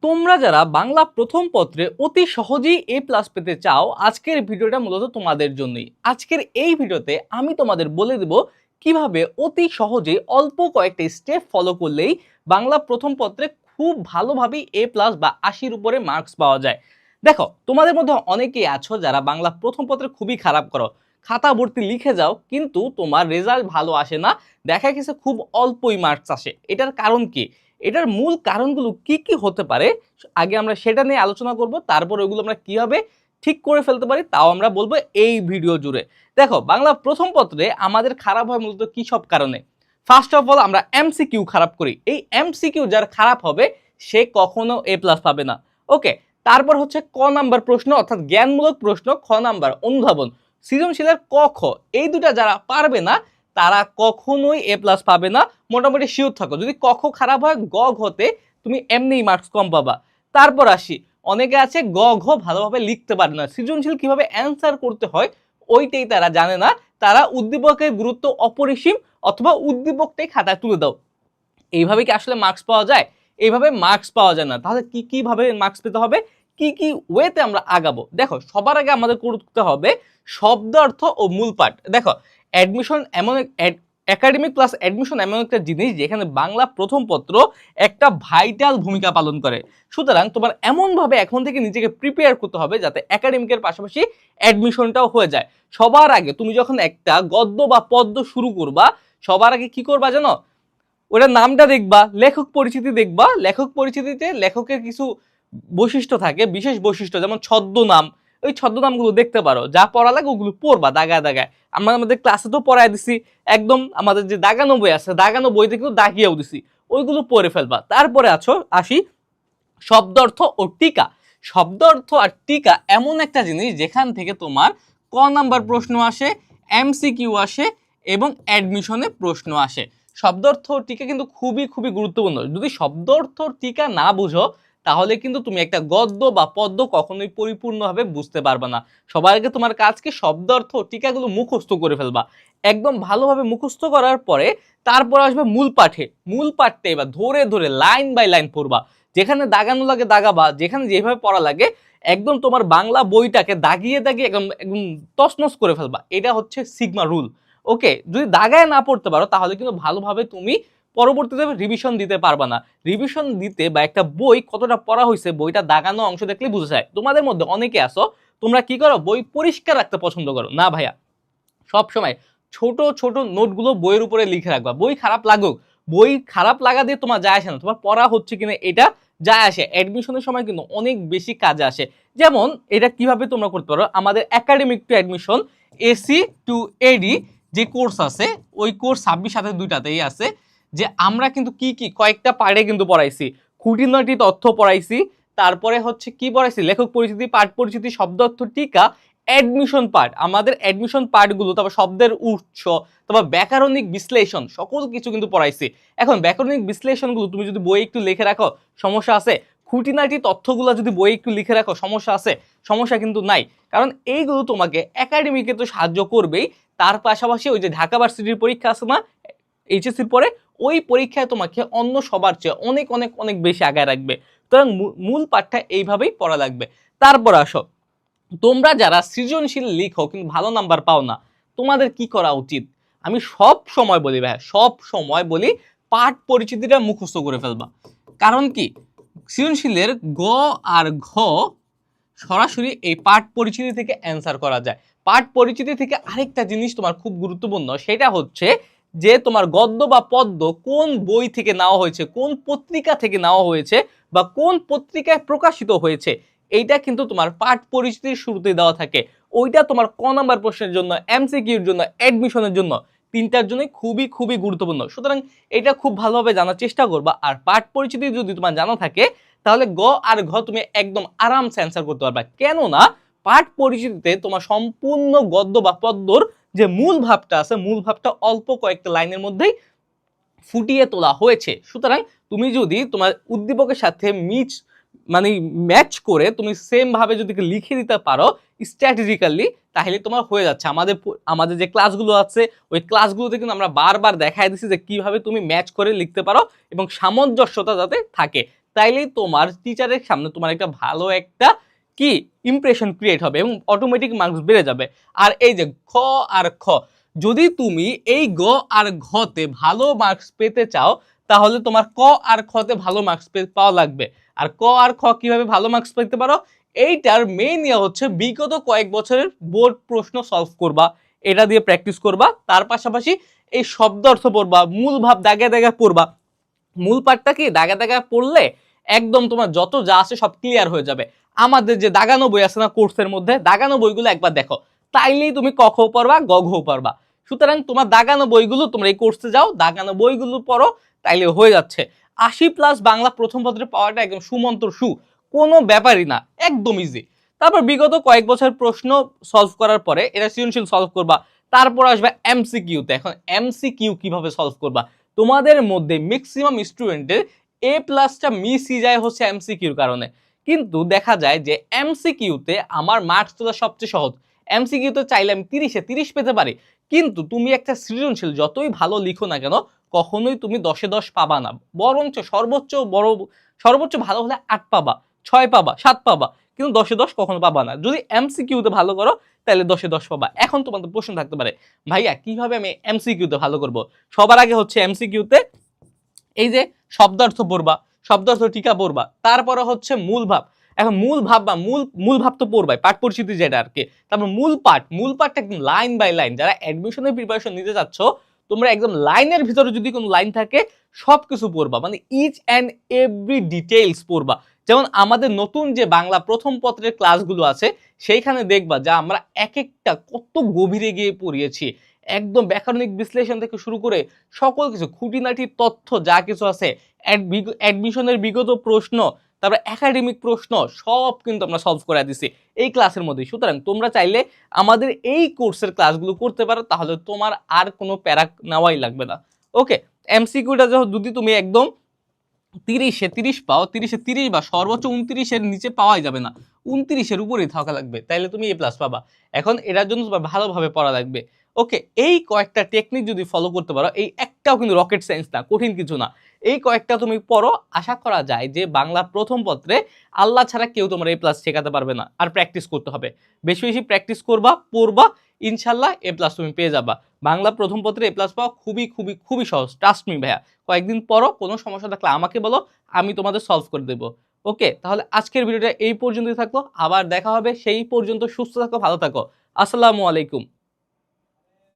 তোমরা যারা বাংলা প্রথম পত্রে অতি সহজেই A+ পেতে চাও, আজকের ভিডিওটা মূলত তোমাদের জন্যই। আজকের এই ভিডিওতে আমি তোমাদের বলে দেব কিভাবে অতি সহজেই অল্প কয়েকটা স্টেপ ফলো করলেই বাংলা প্রথম পত্রে খুব ভালোভাবেই A+ বা ৮০-র উপরে মার্কস পাওয়া যায়। দেখো, তোমাদের মধ্যে অনেকেই আছো যারা বাংলা প্রথম পত্রে খুবই খারাপ করো, খাতা ভর্তি লিখে যাও, কিন্তু তোমার রেজাল্ট ভালো আসে না, দেখা গেছে খুব অল্পই মার্কস আসে। এটার কারণ কি? এটার মূল কারণগুলো কি কি হতে পারে আগে আমরা সেটা নিয়ে আলোচনা করব, তারপর ওইগুলো আমরা কিভাবে ঠিক করে ফেলতে পারি তাও আমরা বলবো এই ভিডিও জুড়ে। দেখো, বাংলা প্রথম পত্রে আমাদের খারাপ হয় মূলত কি সব কারণে। ফার্স্ট অফ অল, আমরা এমসিকিউ খারাপ করি। এই এমসিকিউ যার খারাপ হবে সে কখনো A+ পাবে না। ওকে, তারপর হচ্ছে ক নাম্বার প্রশ্ন, অর্থাৎ জ্ঞানমূলক প্রশ্ন। খ নাম্বার অনুধাবন, সৃজনশীলের ক খ, এই দুটা যারা পারবে না তারা কখনোই A+ পাবে না। মোটামুটি শিওর থাকো, যদি ক খ খারাপ হয় গ ঘতে তুমি এমনিই মার্কস কম পাবা। তারপর আসি, অনেকে আছে গ ঘ ভালোভাবে লিখতে পারে না, সৃজনশীল কিভাবে অ্যান্সার করতে হয় ওইটাই তারা জানে না। তারা উদ্দীপকের গুরুত্ব অপরিসীম, অথবা উদ্দীপকটাই খাতায় তুলে দাও। এইভাবে কি আসলে মার্কস পাওয়া যায়? এইভাবে মার্কস পাওয়া যায় না। তাহলে কি কিভাবে মার্কস পেতে হবে, কি কি ওয়েতে আমরা আগাবো? দেখো, সবার আগে আমাদের করতে হবে শব্দ অর্থ ও মূল পাঠ। দেখো, অ্যাডমিশন এমন একাডেমিক প্লাস অ্যাডমিশন এমন একটা জিনিস যেখানে বাংলা প্রথম পত্র একটা ভাইটাল ভূমিকা পালন করে। সুতরাং তোমার এমনভাবে এখন থেকে নিজেকে প্রিপেয়ার করতে হবে যাতে একাডেমিকের পাশাপাশি অ্যাডমিশনটাও হয়ে যায়। সবার আগে তুমি যখন একটা গদ্য বা পদ্য শুরু করবা, সবার আগে কি করবা জানো? ওটার নামটা দেখবা, লেখক পরিচিতি দেখবা। লেখক পরিচিতিতে লেখকের কিছু বৈশিষ্ট্য থাকে, বিশেষ বৈশিষ্ট্য, যেমন ছদ্মনাম। ওই ছদ্মনামগুলো দেখতে পারো, যা পড়া লাগে ওগুলো পড়বা দাগায় দাগায়। আমরা আমাদের ক্লাসে তো পড়ায় দিছি, একদম আমাদের যে দাগানো বই আছে দাগানো বইতে কিন্তু দাগিয়েও দিছি, ওইগুলো পড়ে ফেলবা। তারপরে আসি শব্দ অর্থ ও টিকা। শব্দ অর্থ আর টিকা এমন একটা জিনিস যেখান থেকে তোমার ক নাম্বার প্রশ্ন আসে, এমসিকিউ আসে এবং অ্যাডমিশনে প্রশ্ন আসে। শব্দ অর্থ টিকা কিন্তু খুবই খুবই গুরুত্বপূর্ণ। যদি শব্দ অর্থ টিকা না বুঝো তাহলে কিন্তু তুমি একটা গদ্য বা পদ্য কখনোই পরিপূর্ণভাবে বুঝতে পারবে না। সবার আগে তোমার কাজকে শব্দ অর্থ টিকাগুলো মুখস্থ করে ফেলবা। একদম ভালোভাবে মুখস্থ করার পরে তারপর আসবে মূল পাঠে। মূল পাঠটা এবার ধরে ধরে লাইন বাই লাইন পড়বা। যেখানে দাগানো লাগে দাগাবা, যেখানে যেভাবে পড়া লাগে একদম তোমার বাংলা বইটাকে দাগিয়ে দাগিয়ে একদম একদম তছনছ করে ফেলবা। এটা হচ্ছে সিগমা রুল। ওকে, যদি দাগায় না পড়তে পারো তাহলে কিন্তু ভালোভাবে তুমি পরবর্তীতে রিভিশন দিতে পারবা না। রিভিশন দিতে বা একটা বই কতটা পড়া হয়েছে বইটা দাগানো অংশ দেখলে বুঝে যায়। তোমাদের মধ্যে অনেকে আসো, তোমরা কি করো, বই পরিষ্কার রাখতে পছন্দ করো না। ভাইয়া, সব সময় ছোট ছোট নোটগুলো বইয়ের উপরে লিখে রাখবা। বই খারাপ লাগুক, বই খারাপ লাগা দিয়ে তোমার যায় আসে না, তোমার পড়া হচ্ছে কিনা এটা যায় আসে। অ্যাডমিশনের সময় কিন্তু অনেক বেশি কাজে আসে। যেমন এটা কিভাবে তোমরা করতে পারো, আমাদের academic to admission AC to AD যে কোর্স আছে, ওই কোর্স 26/7 আছে। যে আমরা কিন্তু কি কি কয়েকটা পার্টে কিন্তু পড়াইছি। খুঁটিনাটি তথ্য পড়াইছি, তারপরে হচ্ছে কি পড়াইছি, লেখক পরিচিতি, পাঠ পরিচিতি, শব্দ অর্থ টিকা, অ্যাডমিশন পার্ট। আমাদের অ্যাডমিশন পার্টগুলো, তারপর শব্দের উৎস, তারপর ব্যাকরণিক বিশ্লেষণ, সকল কিছু কিন্তু পড়াইছি। এখন ব্যাকরণিক বিশ্লেষণগুলো তুমি যদি বই একটু লিখে রাখো সমস্যা আছে, খুঁটিনাটি তথ্যগুলো যদি বই একটু লিখে রাখো সমস্যা আছে, সমস্যা কিন্তু নাই। কারণ এইগুলো তোমাকে একাডেমিকে তো সাহায্য করবেই, তার পাশাপাশি ওই যে ঢাকা ভার্সিটির পরীক্ষা আছে না এইচএসসির পরে, ওই পরীক্ষায় তোমাকে অন্য সবার চেয়ে অনেক অনেক অনেক বেশি আগায় রাখবে। সুতরাং মূল পাঠটা এইভাবেই পড়া লাগবে। তারপর আসো, তোমরা যারা সৃজনশীল লিখো কিন্তু ভালো নাম্বার পাও না, তোমাদের কি করা উচিত? আমি সব সময় বলি ভাই, সব সময় বলি পাঠ পরিচিতিটা মুখস্থ করে ফেলবা। কারণ কি, সৃজনশীলের গ আর ঘ সরাসরি এই পাঠ পরিচিতি থেকে অ্যান্সার করা যায়। পাঠ পরিচিতি থেকে আরেকটা জিনিস তোমার খুব গুরুত্বপূর্ণ, সেটা হচ্ছে যে তোমার গদ্য বা পদ্য কোন বই থেকে নেওয়া হয়েছে, কোন পত্রিকা থেকে নেওয়া হয়েছে, বা কোন পত্রিকায় প্রকাশিত হয়েছে, এইটা কিন্তু তোমার পাঠ পরিচিতির শুরুতে দেওয়া থাকে। ওইটা তোমার ক নাম্বার প্রশ্নের জন্য, এমসিকিউর জন্য, অ্যাডমিশনের জন্য, তিনটার জন্যই খুবই খুবই গুরুত্বপূর্ণ। সুতরাং এটা খুব ভালোভাবে জানার চেষ্টা করবা। আর পাঠ পরিচিতি যদি তোমার জানা থাকে তাহলে গ আর ঘ তুমি একদম আরামসে অ্যান্সার করতে পারবা। কেননা পাঠ পরিচিতিতে তোমার সম্পূর্ণ গদ্য বা পদ্যর যে মূল ভাবটা আছে, মূল ভাবটা অল্প কয়েকটা লাইনের মধ্যেই ফুটিয়ে তোলা হয়েছে। সুতরাং তুমি যদি তোমার উদ্দীপকের সাথে ম্যাচ করে তুমি সেম ভাবে যদি লিখে দিতে পারো স্ট্র্যাটেজিক্যালি, তাহলে তোমার হয়ে যাচ্ছে। আমাদের যে ক্লাসগুলো আছে ওই ক্লাসগুলোতে কিন্তু আমরা বারবার দেখাই দিচ্ছি যে কিভাবে তুমি ম্যাচ করে লিখতে পারো এবং সামঞ্জস্যতা যাতে থাকে। তাইলেই তোমার টিচারের সামনে তোমার একটা ভালো একটা কি ইমপ্রেশন ক্রিয়েট হবে এবং অটোমেটিক মার্কস বেড়ে যাবে। আর এই যে খ আর খ, যদি তুমি এই গ আর ঘতে ভালো মার্কস পেতে চাও তাহলে তোমার ক আর খতে ভালো মার্কস পাওয়া লাগবে। আর ক আর খ কিভাবে ভালো মার্কস পেতে পারো, এইটার মেইন ইয়ে হচ্ছে বিগত কয়েক বছরের বোর্ড প্রশ্ন সলভ করবা, এটা দিয়ে প্র্যাকটিস করবা। তার পাশাপাশি এই শব্দ অর্থ পড়বা, মূল ভাব দাগে দাগে পড়বা। মূল পাঠটা কি দাগে দাগে পড়লে একদম তোমার যত যা আছে সব ক্লিয়ার হয়ে যাবে। আমাদের যে দাগানো বই আছে না কোর্সের মধ্যে, দাগানো বইগুলো একবার দেখো, তাইলেই তুমি ক খ পারবা, গ ঘ পারবা। সুতরাং তোমার দাগানো বইগুলো তোমরা এই কোর্সে যাও, দাগানো বইগুলো পড়ো, তাইলে হয়ে যাচ্ছে। 80+ বাংলা প্রথম পত্রে পাওয়াটা একদম সুমন্ত্র সু, কোনো ব্যাপারই না, একদম ইজি। তারপর বিগত কয়েক বছর প্রশ্ন সলভ করার পরে এটা সৃজনশীল সলভ করবা, তারপর আসবে এমসিকিউতে। এখন এমসিকিউ কিভাবে সলভ করবা, তোমাদের মধ্যে ম্যাক্সিমাম স্টুডেন্টের A+টা মিসই যায় হচ্ছে এমসিকিউর কারণে। কিন্তু দেখা যায় যে এমসিকিউতে আমার মার্কস তোলা সবচেয়ে সহজ। এমসিকিউতে চাইলে আমি 30-এ 30 পেতে পারি, কিন্তু তুমি একটা সৃজনশীল যতই ভালো লিখো না কেন কখনোই তুমি 10-এ 10 পাবা না। বরঞ্চ সর্বোচ্চ ভালো হলে 8 পাবা, 6 পাবা, 7 পাবা, কিন্তু 10-এ 10 কখনো পাবা না। যদি এমসিকিউতে ভালো করো তাহলে 10-এ 10 পাবা। এখন তোমাদের প্রশ্ন থাকতে পারে, ভাইয়া কিভাবে আমি এমসিকিউতে ভালো করব? সবার আগে হচ্ছে এমসিকিউতে এই যে শব্দার্থ পড়বা, শব্দার্থ টিকা পড়বা, তারপরে হচ্ছে মূল ভাব। এখন মূল ভাব বা মূল ভাব তো পড়বাই, পাঠ পরিচিতি যেটা আর কি। তারপর মূল পাঠটা একদম লাইন বাই লাইন, যারা অ্যাডমিশনের প্রিপারেশন নিতে যাচ্ছ তোমরা একদম লাইনের ভিতরে যদি কোনো লাইন থাকে সবকিছু পড়বা, মানে ইচ অ্যান্ড এভরি ডিটেইলস পড়বা। যেমন আমাদের নতুন যে বাংলা প্রথম পত্রের ক্লাসগুলো আছে সেইখানে দেখবা যা আমরা এক একটা কত গভীরে গিয়ে পড়িয়েছি, একদম ব্যাকরণিক বিশ্লেষণ থেকে শুরু করে সকল কিছু খুঁটিনাটি তথ্য যা কিছু আছে, অ্যাডমিশনের বিগত প্রশ্ন, তারপর একাডেমিক প্রশ্ন সব কিন্তু আমরা সলভ করে দিছি এই ক্লাসের মধ্যে। সুতরাং তোমরা চাইলে আমাদের এই কোর্সের ক্লাসগুলো করতে পারো, তাহলে তোমার আর কোনো প্যারা নেওয়াই লাগবে না। ওকে, এমসিকিউটা যদি তুমি একদম 30-এ 30 পাও, 30-এ 30 বা সর্বোচ্চ 29-এর নিচে পাওয়াই যাবে না, 29-এর উপরেই থাকা লাগবে, তাইলে তুমি A+ পাবা। এখন এটার জন্য তোমার ভালোভাবে পড়া লাগবে। ওকে, এই কয়েকটা টেকনিক যদি ফলো করতে পারো, এই একটাও কিন্তু রকেট সায়েন্স না, কঠিন কিছু না, এই কয়েকটা তুমি পড়ো, আশা করা যায় যে বাংলা প্রথম পত্রে আল্লাহ ছাড়া কেউ তোমার A+ শেখাতে পারবে না। আর প্র্যাকটিস করতে হবে, বেশি বেশি প্র্যাকটিস করবা, পড়বা, ইনশাল্লাহ A+ তুমি পেয়ে যাবা। বাংলা প্রথম পত্রে A+ পাওয়া খুবই খুবই খুবই সহজ, ট্রাস্ট মি ভাইয়া। কয়েকদিন পরও কোনো সমস্যা থাকলে আমাকে বলো, আমি তোমাদের সলভ করে দেবো। ওকে, তাহলে আজকের ভিডিওটা এই পর্যন্তই থাকলো, আবার দেখা হবে, সেই পর্যন্ত সুস্থ থাকো, ভালো থাকো, আসসালামু আলাইকুম।